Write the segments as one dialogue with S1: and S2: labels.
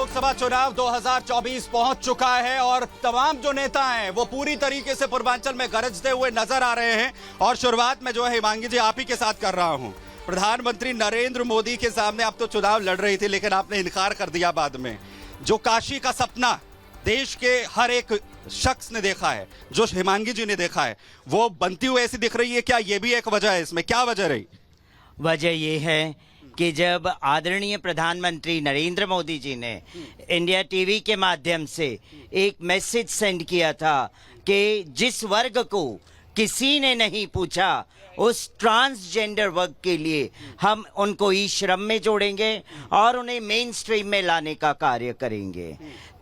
S1: लोकसभा चुनाव 2024 पहुंच चुका है और तमाम जो नेता हैं वो पूरी तरीके से पूर्वांचल में गरजते हुए नजर आ रहे हैं। और शुरुआत में जो है हिमांगी जी आप ही के साथ कर रहा हूं। प्रधानमंत्री नरेंद्र मोदी के सामने आप तो चुनाव लड़ रही थी, लेकिन आपने इनकार कर दिया बाद में। जो काशी का सपना देश के हर एक शख्स ने देखा है, जो हिमांगी जी ने देखा है, वो बनती हुई ऐसी दिख रही है। क्या ये भी एक वजह है? इसमें क्या वजह रही?
S2: वजह ये है कि जब आदरणीय प्रधानमंत्री नरेंद्र मोदी जी ने इंडिया टीवी के माध्यम से एक मैसेज सेंड किया था कि जिस वर्ग को किसी ने नहीं पूछा, उस ट्रांसजेंडर वर्ग के लिए हम उनको ई श्रम में जोड़ेंगे और उन्हें मेन स्ट्रीम में लाने का कार्य करेंगे।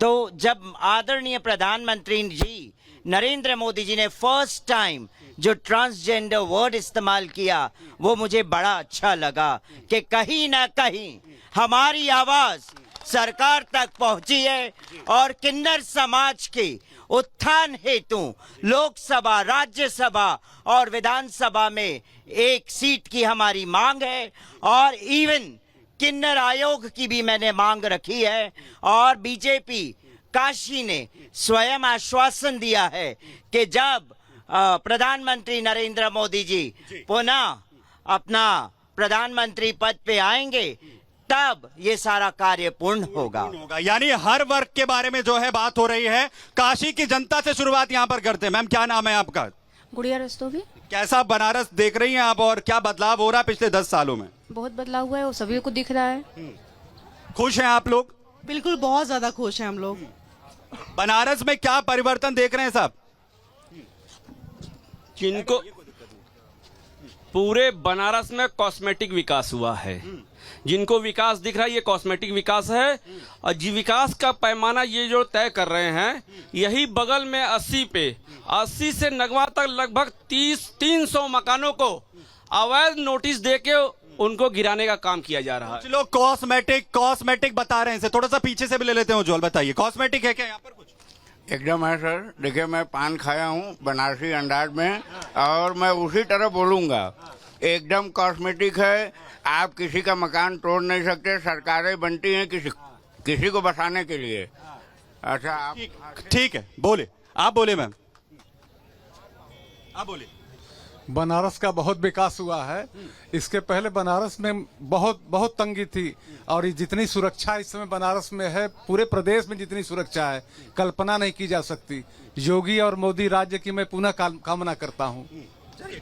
S2: तो जब आदरणीय प्रधानमंत्री जी नरेंद्र मोदी जी ने फर्स्ट टाइम जो ट्रांसजेंडर वर्ड इस्तेमाल किया, वो मुझे बड़ा अच्छा लगा कि कहीं ना कहीं हमारी आवाज सरकार तक पहुंची है और किन्नर समाज के उत्थान हेतु लोकसभा, राज्यसभा और विधानसभा में एक सीट की हमारी मांग है और इवन किन्नर आयोग की भी मैंने मांग रखी है। और बीजेपी काशी ने स्वयं आश्वासन दिया है कि जब प्रधानमंत्री नरेंद्र मोदी जी पुनः अपना प्रधानमंत्री पद पे आएंगे, तब ये सारा कार्य पूर्ण होगा।
S1: यानी हर वर्ग के बारे में जो है बात हो रही है। काशी की जनता से शुरुआत यहाँ पर करते हैं। मैम, क्या नाम है आपका?
S3: गुड़िया रस्तोगी।
S1: कैसा बनारस देख रही हैं आप और क्या बदलाव हो रहा है पिछले 10 सालों में?
S3: बहुत बदलाव हुआ है, वो सभी को दिख रहा है।
S1: खुश हैं आप लोग?
S4: बिल्कुल, बहुत ज्यादा खुश हैं हम लोग।
S1: बनारस में क्या परिवर्तन देख रहे हैं साहब?
S5: जिनको पूरे बनारस में कॉस्मेटिक विकास हुआ है, जिनको विकास दिख रहा है ये कॉस्मेटिक विकास है। और जी विकास का पैमाना ये जो तय कर रहे हैं, यही बगल में 80 से नगवा तक लगभग 300 मकानों को अवैध नोटिस देके उनको गिराने का काम किया जा रहा है।
S1: कुछ लोग कॉस्मेटिक बता रहे हैं। इसे थोड़ा सा पीछे से भी ले लेते हैं। उज्जवल बताइए, कॉस्मेटिक है क्या यहाँ पर कुछ?
S6: एकदम है सर। देखिए, मैं पान खाया हूँ बनारसी अंदाज में और मैं उसी तरह बोलूँगा। एकदम कॉस्मेटिक है। आप किसी का मकान तोड़ नहीं सकते। सरकारें बनती हैं किसी को बसाने के लिए। अच्छा, आप
S1: ठीक है, बोले आप बोले मैम, आप बोले।
S7: बनारस का बहुत विकास हुआ है। इसके पहले बनारस में बहुत तंगी थी और ये जितनी सुरक्षा इस समय बनारस में है, पूरे प्रदेश में जितनी सुरक्षा है, कल्पना नहीं की जा सकती। योगी और मोदी राज्य की मैं पुनः कामना करता हूँ।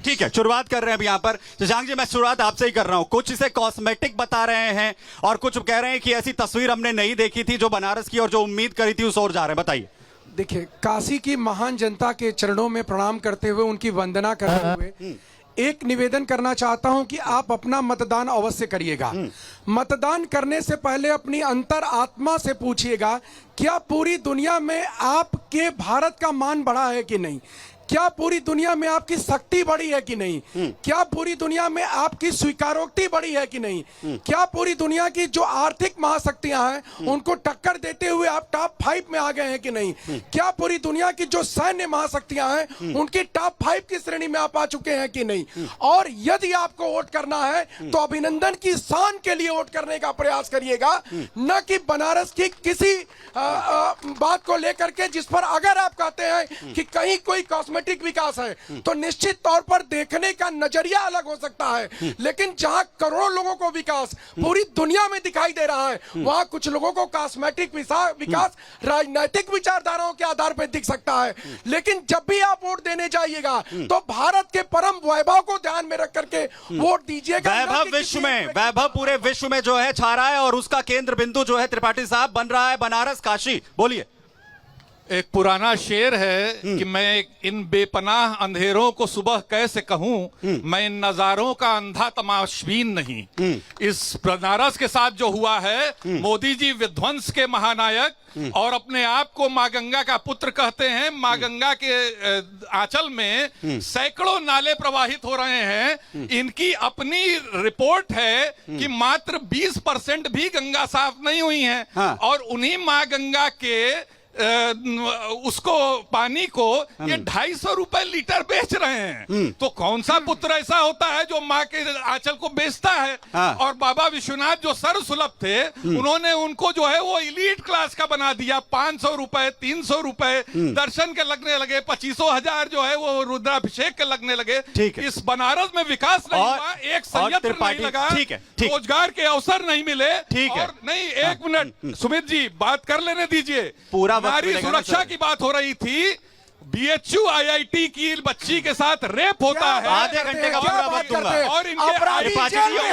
S1: ठीक है, शुरुआत कर रहे हैं अभी यहाँ पर। शशांक जी, मैं शुरुआत आपसे ही कर रहा हूँ। कुछ इसे कॉस्मेटिक बता रहे हैं और कुछ कह रहे हैं कि ऐसी तस्वीर हमने नहीं देखी थी जो बनारस की, और जो उम्मीद करी थी उस ओर जा रहे हैं। बताइए।
S8: देखिए, काशी की महान जनता के चरणों में प्रणाम करते हुए, उनकी वंदना करते हुए एक निवेदन करना चाहता हूं कि आप अपना मतदान अवश्य करिएगा। मतदान करने से पहले अपनी अंतर आत्मा से पूछिएगा, क्या पूरी दुनिया में आपके भारत का मान बढ़ा है कि नहीं? क्या पूरी दुनिया में आपकी शक्ति बढ़ी है कि नहीं? क्या पूरी दुनिया में आपकी स्वीकारोक्ति बढ़ी है कि नहीं? क्या पूरी दुनिया की जो आर्थिक महाशक्तियां हैं उनको टक्कर देते हुए आप टॉप 5 में आ गए हैं कि नहीं? क्या पूरी दुनिया की जो सैन्य महाशक्तियां हैं उनकी टॉप 5 की श्रेणी में आप आ चुके हैं कि नहीं? और यदि आपको वोट करना है तो अभिनंदन की शान के लिए वोट करने का प्रयास करिएगा, न कि बनारस की किसी बात को लेकर के, जिस पर अगर आप कहते हैं कि कहीं कोई कॉस्मेटिक विकास है तो निश्चित तौर पर देखने का नजरिया अलग हो सकता है। लेकिन जहां करोड़ों लोगों को विकास पूरी दुनिया में दिखाई दे रहा है, वहां कुछ लोगों को कॉस्मेटिक विकास राजनीतिक विचारधाराओं के आधार पर दिख सकता है। लेकिन जब भी आप वोट देने जाइएगा तो भारत के परम वैभव को ध्यान में रख करके वोट दीजिएगा।
S1: वैभव पूरे विश्व में जो है छा रहा है और उसका केंद्र बिंदु जो है त्रिपाठी साहब बन रहा है बनारस, काशी। बोलिए।
S9: एक पुराना शेर है कि मैं इन बेपनाह अंधेरों को सुबह कैसे कहूं, मैं इन नजारों का अंधा तमाशबीन नहीं। इस बनारस के साथ जो हुआ है, मोदी जी विध्वंस के महानायक और अपने आप को माँ गंगा का पुत्र कहते हैं। माँ गंगा के आंचल में सैकड़ों नाले प्रवाहित हो रहे हैं। इनकी अपनी रिपोर्ट है कि मात्र 20% भी गंगा साफ नहीं हुई है। और उन्हीं माँ गंगा के उसको पानी को ये 250 रुपए लीटर बेच रहे हैं। तो कौन सा पुत्र ऐसा होता है जो माँ के आंचल को बेचता है? और बाबा विश्वनाथ जो सर्वसुलभ थे, उन्होंने उनको जो है वो इलीट क्लास का बना दिया। 500 रुपए, 300 रुपए दर्शन के लगने लगे, 25,000 जो है वो रुद्राभिषेक के लगने लगे। इस बनारस में विकास नहीं हुआ, एक संयंत्र नहीं लगा, रोजगार के अवसर नहीं मिले। और नहीं, एक मिनट सुमित जी, बात कर लेने दीजिए।
S1: पूरा
S9: नारी सुरक्षा की बात हो रही थी। BHU IIT की बच्ची के साथ रेप होता है।
S1: आधे घंटे का पूरा वक्त दूंगा।
S9: और इनके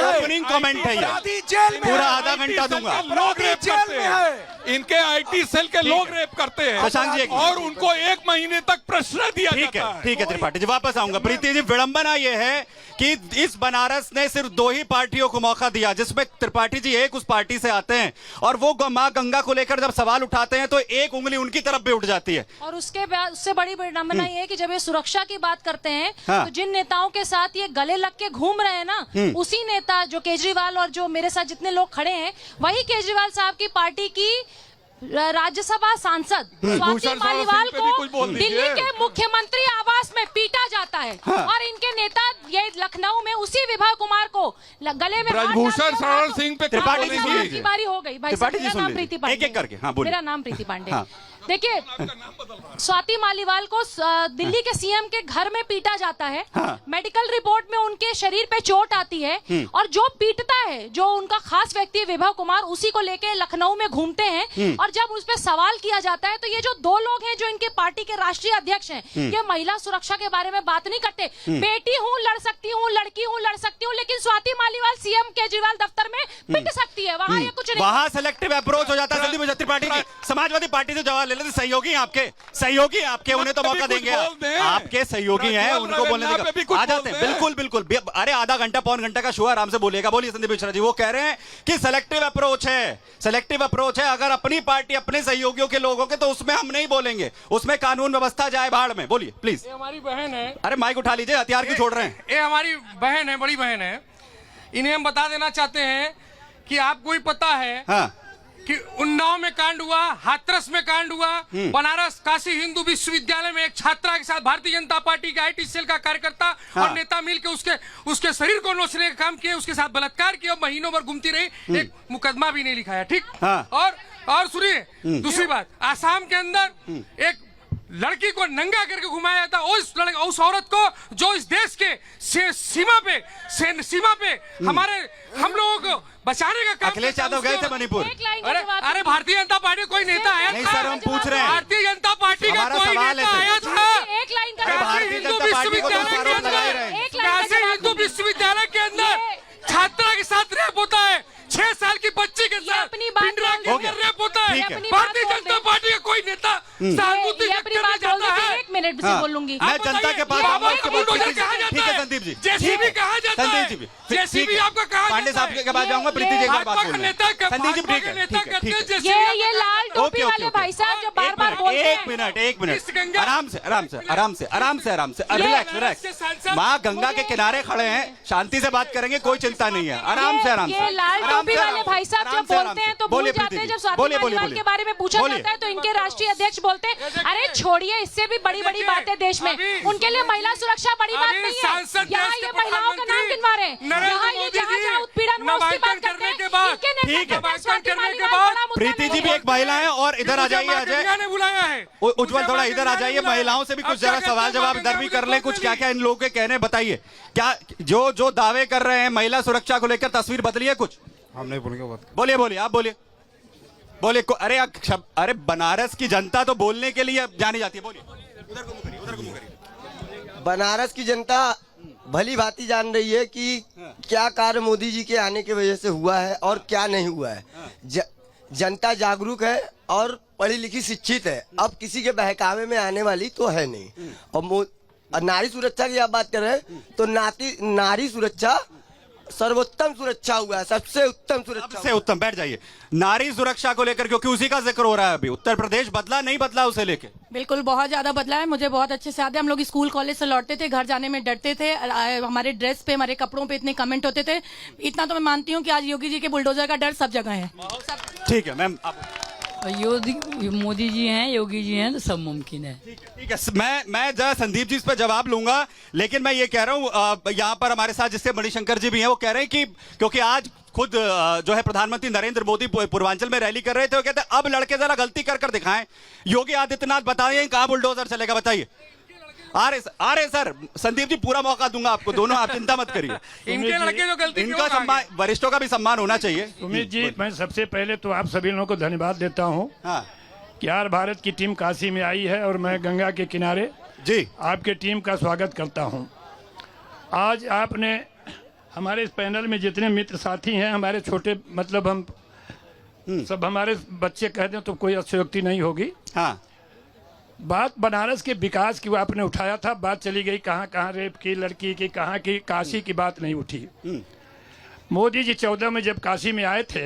S1: ओपनिंग कमेंट है ये, पूरा आधा घंटा दूंगा।
S9: लोग रेप करते हैं, इनके IT सेल के लोग रेप करते हैं
S1: शशांक जी,
S9: और उनको 1 महीने तक प्रश्रय दिया जाता है।
S1: ठीक है त्रिपाठी जी, वापस आऊंगा। प्रीति जी, विडंबना ये है कि इस बनारस ने सिर्फ 2 ही पार्टियों को मौका दिया, जिसमें त्रिपाठी जी एक उस पार्टी से आते हैं और वो मां गंगा को लेकर जब सवाल उठाते हैं तो एक उंगली उनकी तरफ भी उठ जाती है।
S10: और उसके बाद उससे बड़ी विडंबना ये है कि जब ये सुरक्षा की बात करते हैं
S1: हाँ।
S10: तो जिन नेताओं के साथ ये गले लग के घूम रहे हैं ना, उसी नेता जो केजरीवाल और जो मेरे साथ जितने लोग खड़े हैं, वही केजरीवाल साहब की पार्टी की राज्यसभा सांसद स्वाति मालीवाल को दिल्ली के मुख्यमंत्री आवास में पीटा जाता है।
S1: हाँ।
S10: और इनके नेता ये लखनऊ में उसी विभा कुमार को गले में
S9: ब्रजभूषण शरण सिंह पे
S1: त्रिपाठी जी सुन
S10: की
S1: लीजिए,
S10: बारी हो गई। भाई
S1: त्रिपाठी
S10: साहब,
S1: जी
S10: मेरा
S1: सुन
S10: नाम
S1: लीजिए,
S10: प्रीति पांडे,
S1: एक-एक करके। हाँ, बोलिए।
S10: मेरा नाम प्रीति पांडे।
S1: हाँ।
S10: देखिए, स्वाति मालीवाल को दिल्ली के CM के घर में पीटा जाता है।
S1: हाँ।
S10: मेडिकल रिपोर्ट में उनके शरीर पे चोट आती है और जो पीटता है, जो उनका खास व्यक्ति विभा कुमार, उसी को लेके लखनऊ में घूमते हैं। और जब उस पर सवाल किया जाता है तो ये जो 2 लोग हैं जो इनके पार्टी के राष्ट्रीय अध्यक्ष हैं, ये महिला सुरक्षा के बारे में बात नहीं करते। बेटी हूँ, लड़ सकती हूँ, लड़की हूँ, लड़ सकती हूँ, लेकिन स्वाति मालीवाल CM केजरीवाल दफ्तर में पिट सकती है। वहाँ ये कुछ नहीं,
S1: वहां सेलेक्टिव अप्रोच हो जाता है। संदीप त्रिपाठी जी समाजवादी पार्टी से जवाब ले लेते, सहयोगी आपके उन्हें तो मौका देंगे। आपके सहयोगी हैं, उनको बोलने देंगे, आ जाते हैं। बिल्कुल। अरे आधा घंटा, पौन घंटा का शो आराम से बोलिएगा। बोलिए संदीप मिश्रा जी। वो कह रहे हैं कि सेलेक्टिव अप्रोच है। अगर अपनी पार्टी अपने सहयोगियों के लोगों के, तो उसमें हम नहीं बोलेंगे, उसमें कानून व्यवस्था जाए भाड़ में। बोलिए प्लीज।
S11: हमारी बहन है।
S1: अरे माइक उठा लीजिए, हथियार क्यों छोड़ रहे हैं?
S11: ये हमारी बहन है, बड़ी बहन है। इन्हें हम बता देना चाहते हैं कि आपको ही पता है
S1: हाँ।
S11: कि उन्नाव में कांड हुआ, हाथरस में कांड हुआ, बनारस काशी हिंदू विश्वविद्यालय में एक छात्रा के साथ भारतीय जनता पार्टी के IT सेल का कार्यकर्ता और नेता मिलकर उसके शरीर को नोचने का काम किया, उसके साथ बलात्कार किया, महीनों भर घूमती रही, एक मुकदमा भी नहीं लिखाया। ठीक।
S1: हाँ।
S11: और सुनिए, दूसरी बात, आसाम के अंदर एक लड़की को नंगा करके घुमाया जाता, उस औरत को जो इस देश के सीमा पे हम लोगों को बचाने का काम।
S1: अखिलेश यादव गए थे मणिपुर।
S11: अरे भारतीय जनता पार्टी कोई नेता आया था?
S1: नहीं सर, हम पूछ रहे हैं।
S11: भारतीय जनता पार्टी का कोई नेता आया था?
S10: एक लाइन का
S1: भारतीय जनता पार्टी को तो आरोप लगाए रहे हैं।
S11: काशी हिंदू विश्वविद्यालय के अंदर छात्रा के साथ रेप होता है, 6 साल की बच्ची के साथ पिंडरा के अंदर रेप होता है। भारतीय जनता पार्टी का कोई नेता सहानुभूति व्यक्त करने जाता है?
S10: 1 मिनट से बोलूंगी।
S1: मैं जनता के पास आऊंगा, उसके बाद
S11: बुलडोजर कहा जाता
S1: ठीक है संदीप जी।
S11: JCB कहा जाता है?
S1: संदीप जी
S11: JCB आपका कहा
S1: पांडे
S11: जाता
S1: साहब
S11: है?
S1: के पास जाऊंगा। प्रीति जी एक बार बात
S11: भाजपा का
S1: बोलिए।
S11: नेता
S1: संदीप जी ठीक है,
S11: नेता कहते हैं JCB
S10: ये लाल टोपी वाले भाई साहब जो बार-बार बोलते हैं।
S1: एक मिनट आराम से रिलैक्स। माँ गंगा के किनारे खड़े हैं, शांति से बात करेंगे, कोई चिंता नहीं है। आराम से
S10: ये लाल टोपी वाले भाई साहब जब बोलते हैं तो भूल जाते हैं। जब स्वाति मालीवाल के बारे में पूछा जाता है तो इनके राष्ट्रीय अध्यक्ष बोलते हैं, अरे छोड़िए, इससे भी बड़ी बातें देश में। उनके लिए महिला सुरक्षा बड़ी बात नहीं है। यहाँ ये महिलाओं का नाम गिनवा रहे हैं, यहाँ ये जहाँ उत्पीड़न हुआ उसकी बात करते हैं।
S1: ठीक है, प्रीति जी भी एक महिला है। और इधर आ जाइए अजय,
S11: ने बुलाया है।
S1: उज्जवल थोड़ा इधर आ जाइए। महिलाओं से भी कुछ जरा सवाल जवाब इधर भी कर लें। कुछ क्या क्या इन लोगों के कहने बताइए। क्या जो दावे कर रहे हैं महिला सुरक्षा को लेकर, तस्वीर बदली है कुछ?
S7: हम नहीं बोलेंगे।
S1: बोलिए आप बोलिए। अरे बनारस की जनता तो बोलने के लिए जानी जाती है। बोलिए। उधर को मुँह करिए।
S12: बनारस की जनता भली भांति जान रही है कि क्या कार्य मोदी जी के आने की वजह से हुआ है और क्या नहीं हुआ है। जनता जागरूक है और पढ़ी लिखी शिक्षित है। अब किसी के बहकावे में आने वाली तो है नहीं। और नारी सुरक्षा की आप बात कर रहे हैं तो नारी सुरक्षा सर्वोत्तम सुरक्षा हुआ है, सबसे उत्तम सुरक्षा।
S1: सबसे उत्तम। बैठ जाइए। नारी सुरक्षा को लेकर, क्योंकि उसी का जिक्र हो रहा है अभी, उत्तर प्रदेश बदला नहीं बदला उसे लेके?
S3: बिल्कुल बहुत ज्यादा बदला है। मुझे बहुत अच्छे से याद है, हम लोग स्कूल कॉलेज से लौटते थे, घर जाने में डरते थे। हमारे ड्रेस पे, हमारे कपड़ों पे इतने कमेंट होते थे। इतना तो मैं मानती हूँ कि आज योगी जी के बुलडोजर का डर सब जगह है।
S1: ठीक है मैम।
S3: मोदी जी हैं, योगी जी हैं, तो सब मुमकिन है।
S1: ठीक है, मैं जरा संदीप जी इस पर जवाब लूंगा, लेकिन मैं ये कह रहा हूँ यहाँ पर हमारे साथ जिससे मणिशंकर जी भी हैं, वो कह रहे हैं कि क्योंकि आज खुद जो है प्रधानमंत्री नरेंद्र मोदी पूर्वांचल में रैली कर रहे थे, वो कहते हैं अब लड़के जरा गलती कर दिखाएं। योगी आदित्यनाथ बताइए कहाँ बुलडोजर चलेगा, बताइए। आ रहे सर, संदीप जी पूरा मौका दूंगा आपको, दोनों आप चिंता मत करिए।
S11: इनके लड़के जो गलती
S1: इनका सम्मान, वरिष्ठों का भी सम्मान होना चाहिए।
S13: सुमित जी, मैं सबसे पहले तो आप सभी लोगों को धन्यवाद देता हूँ कि यार भारत की टीम काशी में आई है और मैं गंगा के किनारे
S1: जी
S13: आपके टीम का स्वागत करता हूँ। आज आपने हमारे इस पैनल में जितने मित्र साथी हैं, हमारे छोटे मतलब हम सब हमारे बच्चे कहते हैं तो कोई अतिशयोक्ति नहीं होगी।
S1: हाँ,
S13: बात बनारस के विकास की आपने उठाया था, बात चली गई कहाँ कहाँ रेप की लड़की की, कहाँ की, काशी की बात नहीं उठी। मोदी जी 14 में जब काशी में आए थे